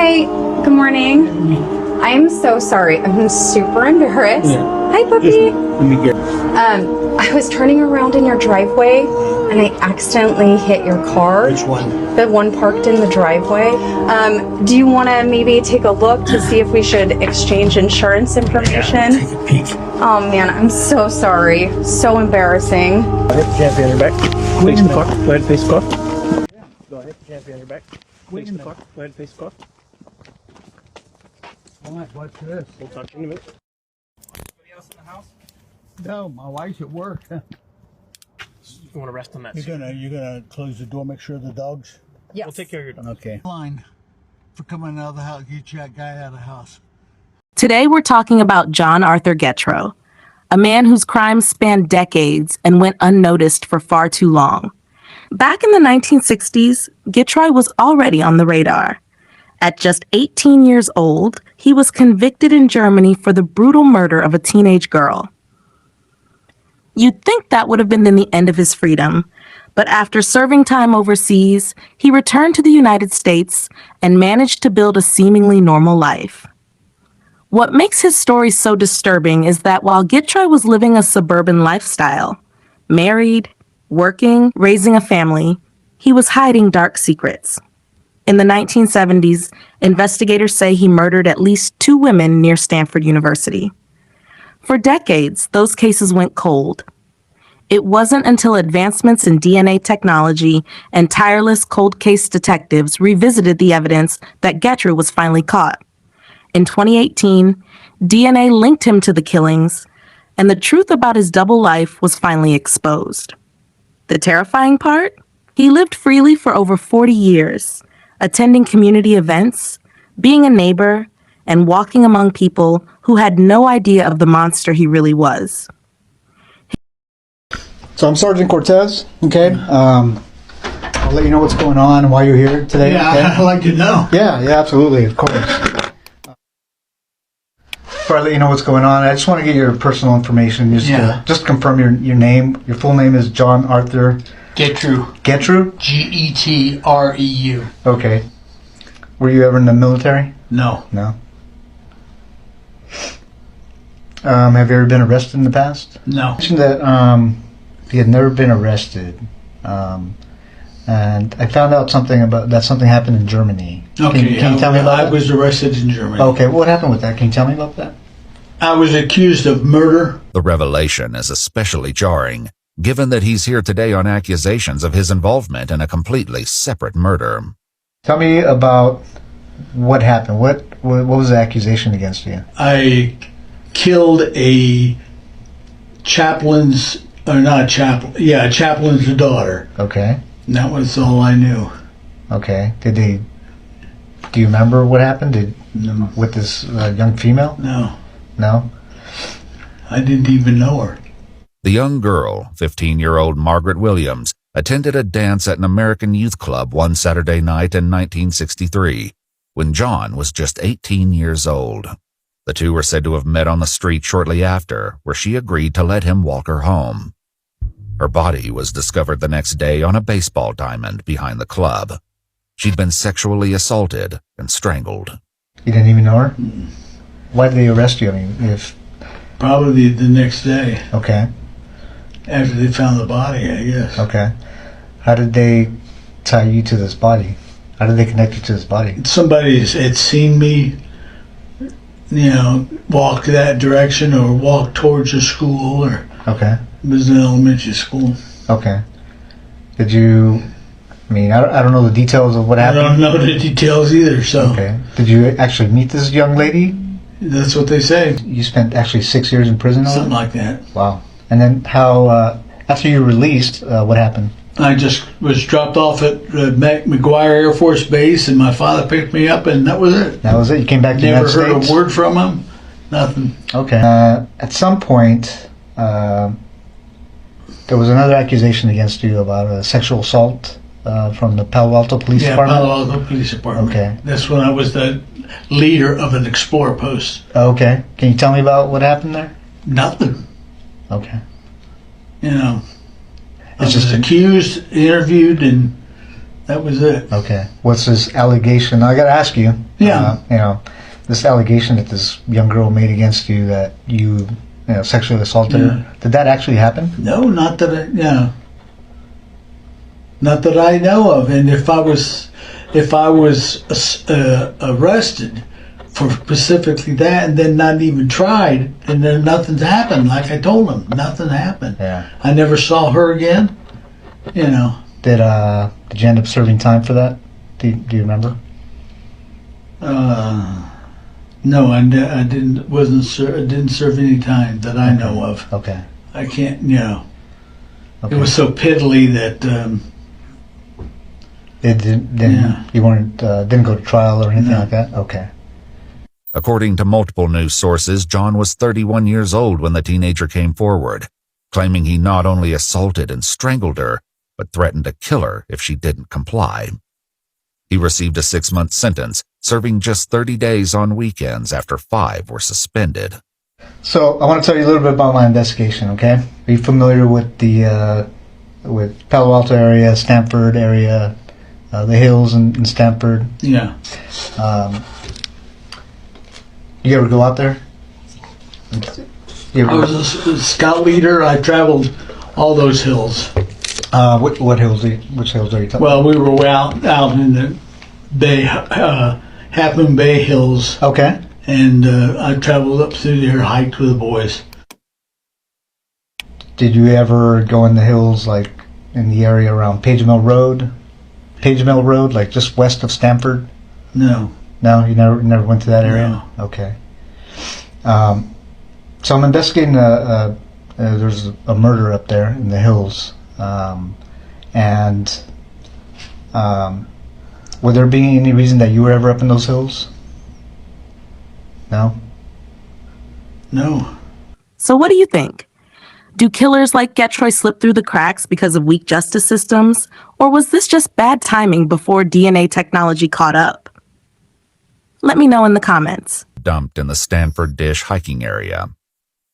Hi, good morning. I'm so sorry. I'm super embarrassed. Yeah. Hi, puppy. Let me get. I was turning around in your driveway and I accidentally hit your car. Which one? The one parked in the driveway. Do you want to maybe take a look to see if we should exchange insurance information? Take a peek. Oh man, I'm so sorry. So embarrassing. Go ahead, can't be on your back. Face the car. Go ahead, face the car. Go ahead, can't be on your back. Face the car. Go ahead, face the car. All right, what's this? We'll talk to you in a minute. Anybody else in the house? No, my wife's at work. You want to rest on that? You're gonna close the door, make sure the dogs. Yes. We'll take care of your dog. Okay. Line for coming out of the house. Get that guy out of the house. Today we're talking about John Arthur Getreu, a man whose crimes spanned decades and went unnoticed for far too long. Back in the 1960s, Getreu was already on the radar. At just 18 years old, he was convicted in Germany for the brutal murder of a teenage girl. You'd think that would have been the end of his freedom, but after serving time overseas, he returned to the United States and managed to build a seemingly normal life. What makes his story so disturbing is that while Getreu was living a suburban lifestyle, married, working, raising a family, he was hiding dark secrets. In the 1970s, investigators say he murdered at least 2 women near Stanford University. For decades, those cases went cold. It wasn't until advancements in DNA technology and tireless cold case detectives revisited the evidence that Getreu was finally caught. In 2018, DNA linked him to the killings, and the truth about his double life was finally exposed. The terrifying part? He lived freely for over 40 years, attending community events, being a neighbor, and walking among people who had no idea of the monster he really was. So I'm Sergeant Cortez, okay? I'll let you know what's going on and why you're here today. Yeah, okay? I'd like to know. Yeah, absolutely, of course. Before I let you know what's going on, I just want to get your personal information. Just confirm your name. Your full name is John Arthur Getreu. Getreu? Getreu. Okay. Were you ever in the military? No. No. Have you ever been arrested in the past? No. You mentioned that you had never been arrested, and I found out something happened in Germany. Okay. Can you tell me about that? I was arrested in Germany. Okay, what happened with that? Can you tell me about that? I was accused of murder. The revelation is especially jarring, given that he's here today on accusations of his involvement in a completely separate murder. Tell me about what happened. What was the accusation against you? I killed a chaplain's daughter. Okay. And that was all I knew. Okay. Do you remember what happened? No. With this young female? No. No? I didn't even know her. The young girl, 15-year-old Margaret Williams, attended a dance at an American youth club one Saturday night in 1963, when John was just 18 years old. The two were said to have met on the street shortly after, where she agreed to let him walk her home. Her body was discovered the next day on a baseball diamond behind the club. She'd been sexually assaulted and strangled. You didn't even know her? Why did they arrest you? I mean, Probably the next day. Okay. After they found the body, I guess. Okay. How did they tie you to this body? How did they connect you to this body? Somebody had seen me, walk that direction or walk towards a school, or Okay. it was an elementary school. Okay. Did you... I mean, I don't know the details of what I happened. don't know the details either, so Okay. Did you actually meet this young lady? that's what they say. You spent actually 6 years in prison? Something like that. Wow. And then how, after you were released, what happened? I just was dropped off at McGuire Air Force Base, and my father picked me up, and that was it. That was it? You came back to the Never United heard States? a word from him. Nothing. Okay. At some point, there was another accusation against you about a sexual assault from the Palo Alto Police Department? Palo Alto Police Department. Okay. That's when I was the leader of an Explorer post. Okay. Can you tell me about what happened there? Nothing. Okay. I It's was just accused, interviewed, and That was it. Okay. What's this allegation? I got to ask you. Yeah. You know, this allegation that this young girl made against you that you know, sexually assaulted her. Did that actually happen? No, not that not that I know of. And if I was arrested for specifically that, and then not even tried, and then nothing's happened. Like I told him, nothing happened. Yeah. I never saw her again. You know. Did you end up serving time for that? Do you remember? No, I didn't. I didn't serve any time that I know of. Okay. I can't. You know. Okay. It was so piddly that. It didn't. Yeah. You weren't. Didn't go to trial or anything like that. Okay. According to multiple news sources, John was 31 years old when the teenager came forward, claiming he not only assaulted and strangled her, but threatened to kill her if she didn't comply. He received a 6-month sentence, serving just 30 days on weekends after 5 were suspended. So I want to tell you a little bit about my investigation. Okay. Are you familiar with the with Palo Alto area, Stanford area, the hills in Stanford? Yeah. You ever go out there? I was a scout leader. I traveled all those hills. What hills? Which hills are you talking? Well, we were out in the Bay, Half Moon Bay Hills, Okay. and I traveled up through there, hiked with the boys. Did you ever go in the hills, like in the area around Page Mill Road? Page Mill Road, like just west of Stanford? No. No, you never went to that area? No. Okay. So I'm investigating. There's a murder up there in the hills, and would there be any reason that you were ever up in those hills? No. No. So what do you think? Do killers like Getreu slip through the cracks because of weak justice systems? Or was this just bad timing before DNA technology caught up? Let me know in the comments. Dumped in the Stanford Dish hiking area.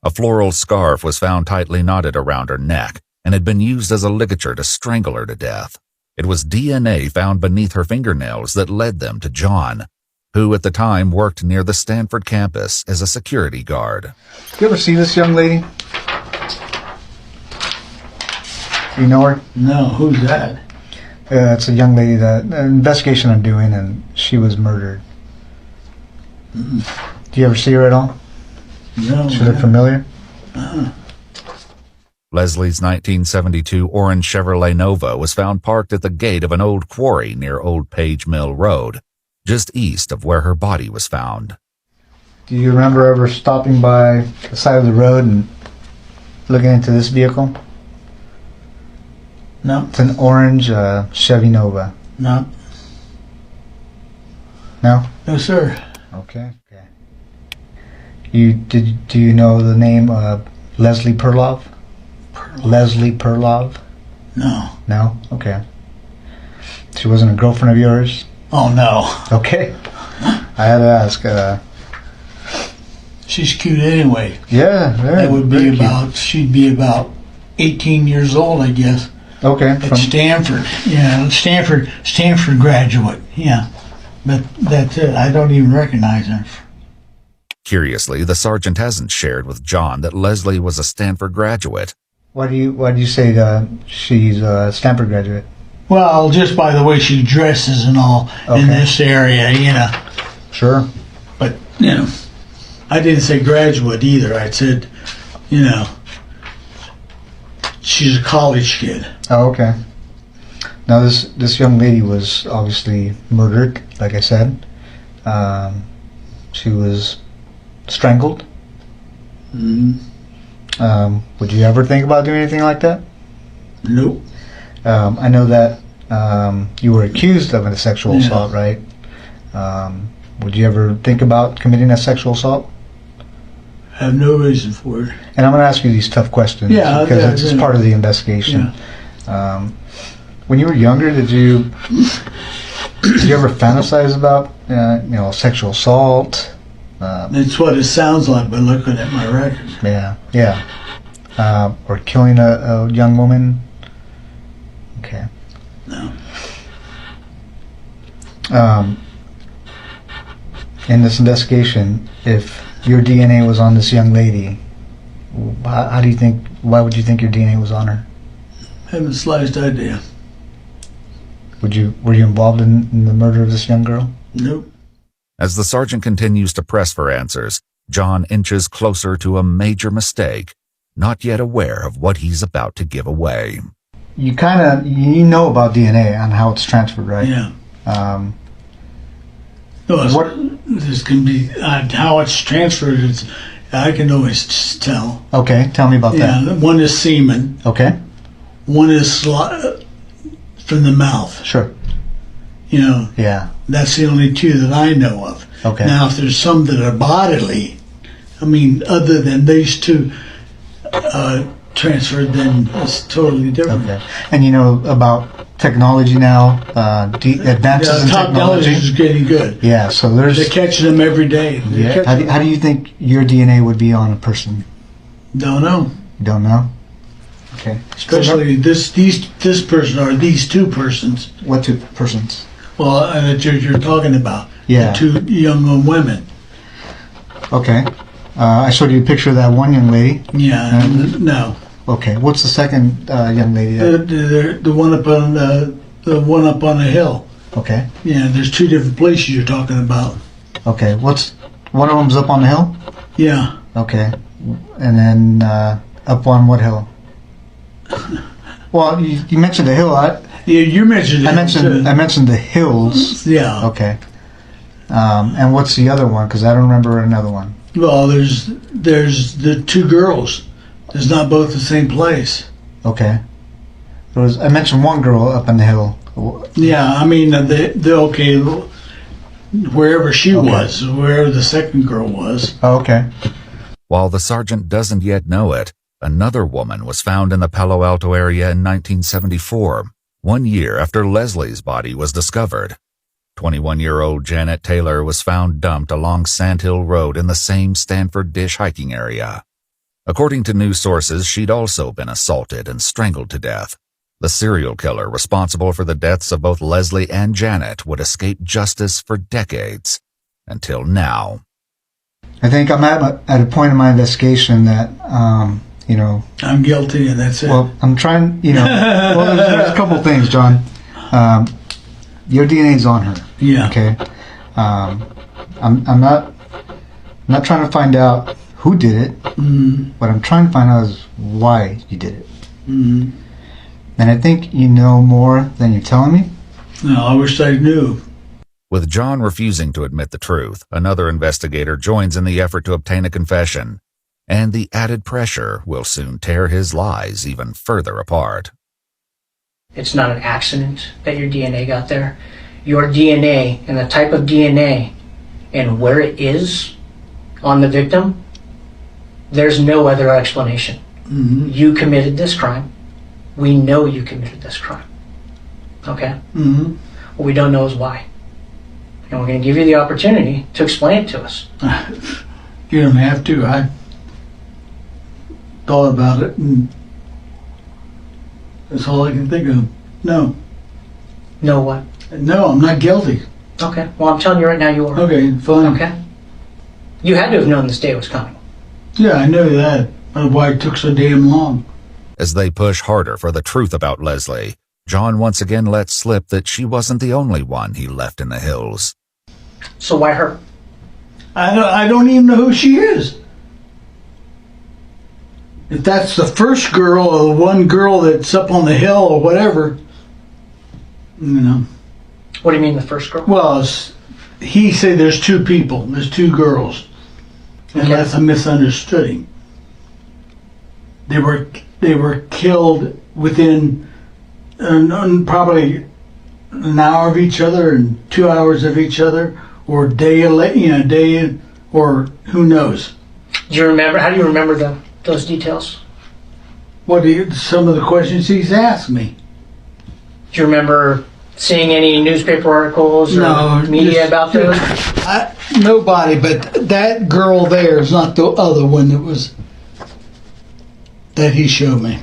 A floral scarf was found tightly knotted around her neck and had been used as a ligature to strangle her to death. It was DNA found beneath her fingernails that led them to John, who at the time worked near the Stanford campus as a security guard. You ever see this young lady? You know her? No. Who's that? It's a young lady that an investigation I'm doing, and she was murdered. Do you ever see her at all? No. She look familiar? Leslie's 1972 orange Chevrolet Nova was found parked at the gate of an old quarry near Old Page Mill Road, just east of where her body was found. Do you remember ever stopping by the side of the road and looking into this vehicle? No. It's an orange Chevy Nova. No. No? No, sir. Okay. Do you know the name Leslie Perlov? Leslie Perlov? No. No? Okay. She wasn't a girlfriend of yours? Oh, no. Okay. I had to ask. She's cute anyway. Yeah, very. That would very be cute. about. She'd be about 18 years old, I guess. Okay. At Stanford. Yeah, Stanford graduate. Yeah. But that's it. I don't even recognize her. Curiously, the sergeant hasn't shared with John that Leslie was a Stanford graduate. Why do you say she's a Stanford graduate? Well, just by the way she dresses and all in this area, you know. Sure. But, you know, I didn't say graduate either. I said, you know, she's a college kid. Oh, okay. Now this young lady was obviously murdered, like I said. She was strangled. Would you ever think about doing anything like that? Nope. I know that you were accused of a sexual assault, right? Would you ever think about committing a sexual assault? I have no reason for it. And I'm going to ask you these tough questions because it's part of the investigation. Yeah. When you were younger, did you ever fantasize about sexual assault? That's what it sounds like by looking at my record. Yeah. Or killing a young woman? Okay. No. in this investigation, if your DNA was on this young lady, how do you think? Why would you think your DNA was on her? Haven't the slightest idea. Were you involved in the murder of this young girl? Nope. As the sergeant continues to press for answers, John inches closer to a major mistake, not yet aware of what he's about to give away. You know about DNA and how it's transferred, right? Yeah. What? This can be how it's transferred. I can always tell. Okay, tell me about that. Yeah, one is semen. Okay. One is from the mouth. Sure. You know. Yeah. That's the only two that I know of. Okay. Now, if there's some that are bodily, I mean, other than these two transferred, then it's totally different. Okay. And you know about technology now, advances in technology technology. is getting good. Yeah. So there's. They're catching them every day. Yeah. How do you think your DNA would be on a person? Don't know. You don't know. Okay. Especially this person or these two persons. What two persons? Well, that you're talking about. Yeah. The two young women. Okay. I showed you a picture of that one young lady. Yeah. No. Okay. What's the second young lady? The one up on the one up on the hill. Okay. Yeah. There's two different places you're talking about. Okay. One of them's up on the hill? Yeah. Okay. And then up on what hill? Well, you mentioned the hill. Yeah, you mentioned it. I mentioned the hills. Yeah. Okay. And what's the other one? Because I don't remember another one. Well, there's the two girls. It's not both the same place. Okay. I mentioned one girl up on the hill. Yeah, I mean the okay, wherever she was, wherever the second girl was. Oh, okay. While the sergeant doesn't yet know it, another woman was found in the Palo Alto area in 1974, 1 year after Leslie's body was discovered. 21-year-old Janet Taylor was found dumped along Sandhill Road in the same Stanford Dish hiking area. According to news sources, she'd also been assaulted and strangled to death. The serial killer responsible for the deaths of both Leslie and Janet would escape justice for decades, until now. I think I'm at a point in my investigation that, I'm guilty, and that's it. Well, I'm trying, well, there's a couple things, John. Your DNA's on her. Yeah. Okay. I'm not trying to find out who did it. Mm-hmm. What I'm trying to find out is why you did it. Mm-hmm. And I think you know more than you're telling me. No, I wish I knew. With John refusing to admit the truth, another investigator joins in the effort to obtain a confession, and the added pressure will soon tear his lies even further apart. It's not an accident that your DNA got there. Your DNA and the type of DNA and where it is on the victim, there's no other explanation. Mm-hmm. You committed this crime. We know you committed this crime. Okay? Mm-hmm. What we don't know is why. And we're going to give you the opportunity to explain it to us. You don't have to. I thought about it, and that's all I can think of. No. Know what? No, I'm not guilty. Okay. Well, I'm telling you right now you are. Okay, fine. Okay? You had to have known this day was coming. Yeah, I know that. That's why it took so damn long. As they push harder for the truth about Leslie, John once again lets slip that she wasn't the only one he left in the hills. So why her? I don't even know who she is. If that's the first girl or the one girl that's up on the hill or whatever, What do you mean the first girl? Well, he said there's two people. There's two girls. Unless I misunderstood him. They were killed within probably an hour of each other and 2 hours of each other, or day, or who knows. Do you remember? How do you remember those details? Some of the questions he's asked me? Do you remember seeing any newspaper articles or media about those? Nobody, but that girl there is not the other one that he showed me.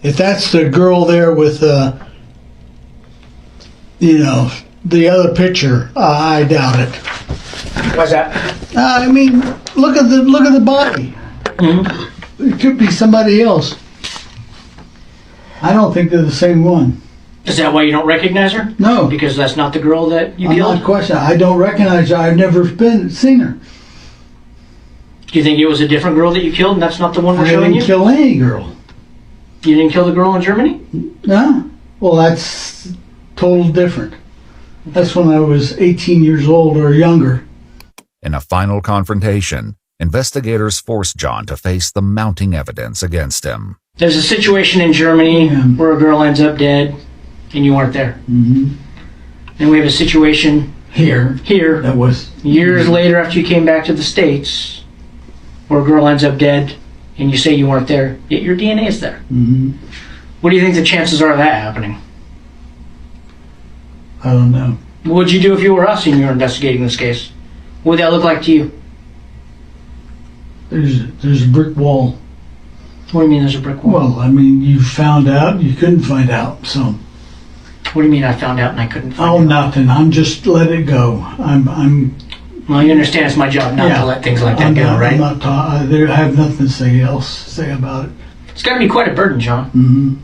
If that's the girl there with, the other picture, I doubt it. Why's that? I mean, look at the body. Mm-hmm. It could be somebody else. I don't think they're the same one. Is that why you don't recognize her? No. Because that's not the girl that you I'm killed? not questioning. I don't recognize her. I've never seen her. Do you think it was a different girl that you killed and that's not the one we're I showing didn't you? kill any girl. You didn't kill the girl in Germany? No. Well, that's total different. That's when I was 18 years old or younger. In a final confrontation, investigators forced John to face the mounting evidence against him. There's a situation in Germany where a girl ends up dead and you weren't there. Mm-hmm. And we have a situation Here. That was years later after you came back to the States where a girl ends up dead and you say you weren't there, yet your DNA is there. Mm-hmm. What do you think the chances are of that happening? I don't know. What would you do if you were us and you were investigating this case? What would that look like to you? There's a brick wall. What do you mean there's a brick wall? Well, I mean, you found out, you couldn't find out, so. What do you mean I found out and I couldn't find Oh, out? nothing. I'm just let it go. I'm. Well, you understand it's my job not to let things like that go, right? I'm not I have nothing to say about it. It's got to be quite a burden, John. Mm-hmm.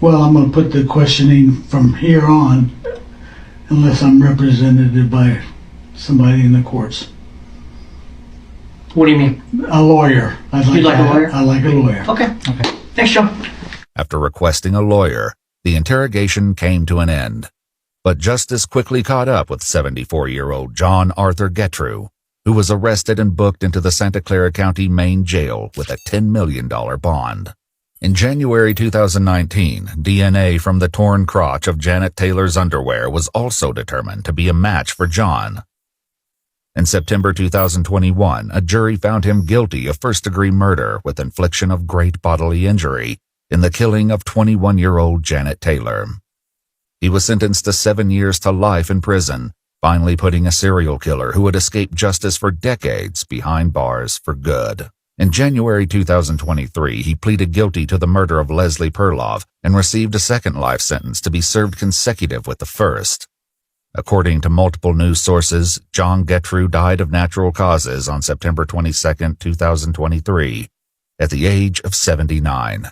Well, I'm going to put the questioning from here on, unless I'm represented by somebody in the courts. What do you mean? A lawyer. You'd like a lawyer? I like a lawyer. Okay. Thanks, John. After requesting a lawyer, the interrogation came to an end. But justice quickly caught up with 74-year-old John Arthur Getreu, who was arrested and booked into the Santa Clara County Main Jail with a $10 million bond. In January 2019, DNA from the torn crotch of Janet Taylor's underwear was also determined to be a match for John. In September 2021, a jury found him guilty of first-degree murder with infliction of great bodily injury in the killing of 21-year-old Janet Taylor. He was sentenced to 7 years to life in prison, finally putting a serial killer who had escaped justice for decades behind bars for good. In January 2023, he pleaded guilty to the murder of Leslie Perloff and received a second life sentence to be served consecutive with the first. According to multiple news sources, John Getreu died of natural causes on September 22, 2023, at the age of 79.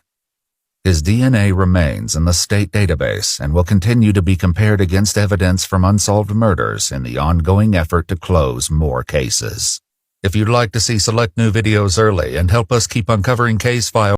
His DNA remains in the state database and will continue to be compared against evidence from unsolved murders in the ongoing effort to close more cases. If you'd like to see select new videos early and help us keep uncovering case files,